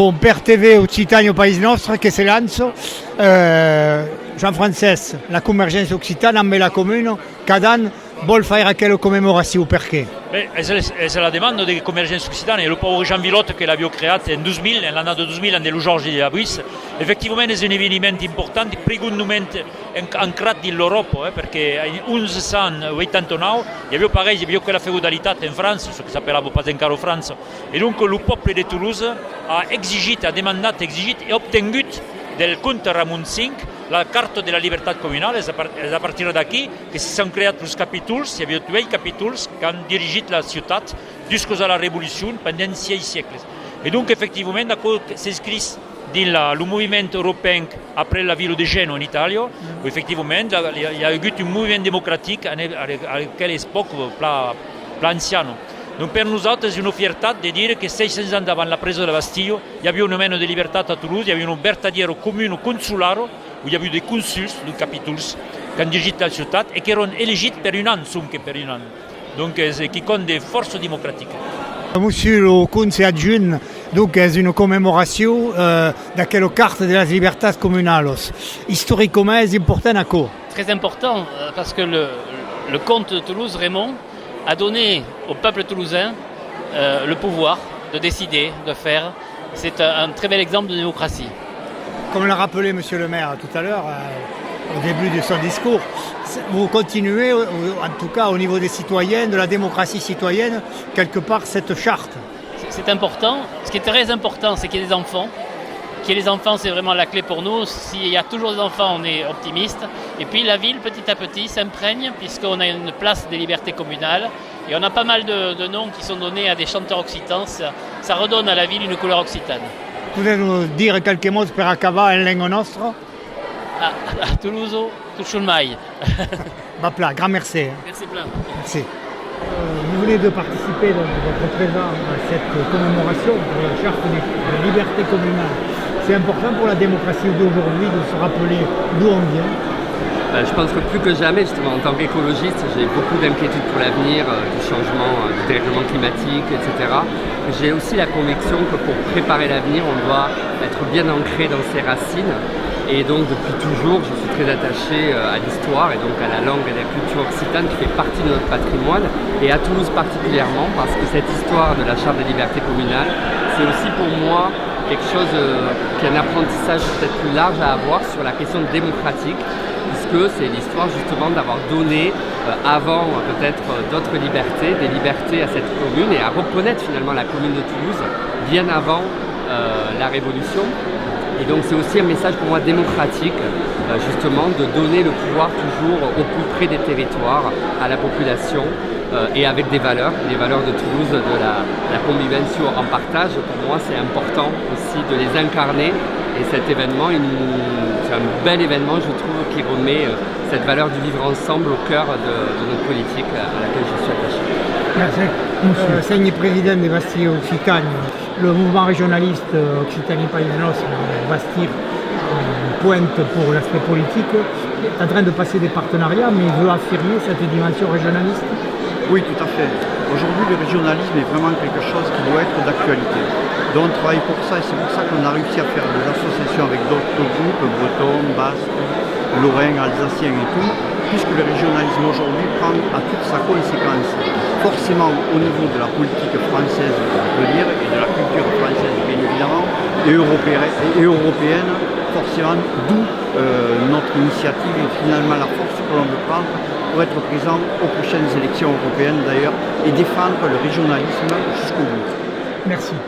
Bon, per TV Occitania Paese Nostro, che se lanzo, Jean Frances, la convergenza occitana amb la comune, cada any vol faire aquella commemoració, per què? És la demanda de Convergència Occitana. El pauvre Jean Vilotte que l'havia creat en 2000, en l'any de 2000, en el Georges de Abuis. Effectivament és un esdeveniment important, profundament ancrat en l'Europa, perquè en 1189 hi havia que la feudalitat en França, ce que s'appellava pas encara França. Et donc le peuple de Toulouse a exigit, a demandat, exigit et obtingut del comte Ramon V la carte de la llibertat comunal. És a partir d'aquí que s'han creat els capítols. Hi havia 8 capítols que han dirigit la ciutat jusqu'à la Revolució pendant 6 siècles. Et donc, effectivement, s'inscrit dans le mouvement européen après la ville de Gênes en Italie, où effectivement, il y a eu un mouvement démocratique à quelle époque, plus ancien. Donc per nosaltres és una fiertat de dir que 600 anys avant la presa de la Bastille hi havia una mena de llibertat a Toulouse, hi havia un vertadiero comune consular, où hi havia des consuls, des capítols, que han dirigit la ciutat et qui eren elegits per un an, som que per un an. Donc és qui compte de força democràtica. Monsieur le comte adjunt, donc és una commemoració d'aquella carte de les llibertats comunales. Historiquement, és important à quoi? Très important, parce que le comte de Toulouse, Raymond, a donné au peuple toulousain le pouvoir de décider, de faire. C'est un très bel exemple de démocratie. Comme l'a rappelé Monsieur le maire tout à l'heure, au début de son discours, vous continuez, en tout cas au niveau des citoyens, de la démocratie citoyenne, quelque part cette charte. C'est important. Ce qui est très important, c'est qu'il y ait des enfants. Qu'il y ait des enfants, c'est vraiment la clé pour nous. S'il y a toujours des enfants, on est optimiste. Et puis la ville, petit à petit, s'imprègne, puisqu'on a une place des libertés communales. Et on a pas mal de noms qui sont donnés à des chanteurs occitans. Ça redonne à la ville une couleur occitane. Pouvez nous dire quelques mots per acabar en langue nostra? A Toulouse, tout mai. Va plat, grand merci. Merci plein. Merci. Vous venez de participer, donc, de votre présent à cette commémoration pour la charte des libertés communales. C'est important pour la démocratie d'aujourd'hui de se rappeler d'où on vient. Je pense que plus que jamais, justement, en tant qu'écologiste, j'ai beaucoup d'inquiétudes pour l'avenir, du changement, du dérèglement climatique, etc. J'ai aussi la conviction que pour préparer l'avenir, on doit être bien ancré dans ses racines. Et donc depuis toujours, je suis très attaché à l'histoire et donc à la langue et à la culture occitane qui fait partie de notre patrimoine. Et à Toulouse particulièrement, parce que cette histoire de la Charte des libertés communales, c'est aussi pour moi quelque chose qui est un apprentissage peut-être plus large à avoir sur la question démocratique, puisque c'est l'histoire justement d'avoir donné avant peut-être d'autres libertés, des libertés à cette commune et à reconnaître finalement la commune de Toulouse bien avant la Révolution. Et donc c'est aussi un message pour moi démocratique, justement, de donner le pouvoir toujours au plus près des territoires, à la population, et avec des valeurs de Toulouse, de la convivention en partage. Pour moi c'est important aussi de les incarner. Et cet événement, c'est un bel événement, je trouve, qui remet cette valeur du vivre ensemble au cœur de notre politique à laquelle je suis attaché. Merci. Segni président de Bastille Occitanie. Le mouvement régionaliste Occitanie Paese Nostro, Bastille, pointe pour l'aspect politique, est en train de passer des partenariats, mais il veut affirmer cette dimension régionaliste. Oui, tout à fait. Aujourd'hui, le régionalisme est vraiment quelque chose qui doit être d'actualité. Donc on travaille pour ça et c'est pour ça qu'on a réussi à faire des associations avec d'autres groupes, bretons, basques, lorrains, alsaciens et tout, puisque le régionalisme aujourd'hui prend à toute sa conséquence. Forcément au niveau de la politique française, on peut dire, et de la culture française bien évidemment, et européenne, forcément, d'où notre initiative et finalement la force que l'on veut prendre pour être présent aux prochaines élections européennes d'ailleurs et défendre le régionalisme jusqu'au bout. Merci.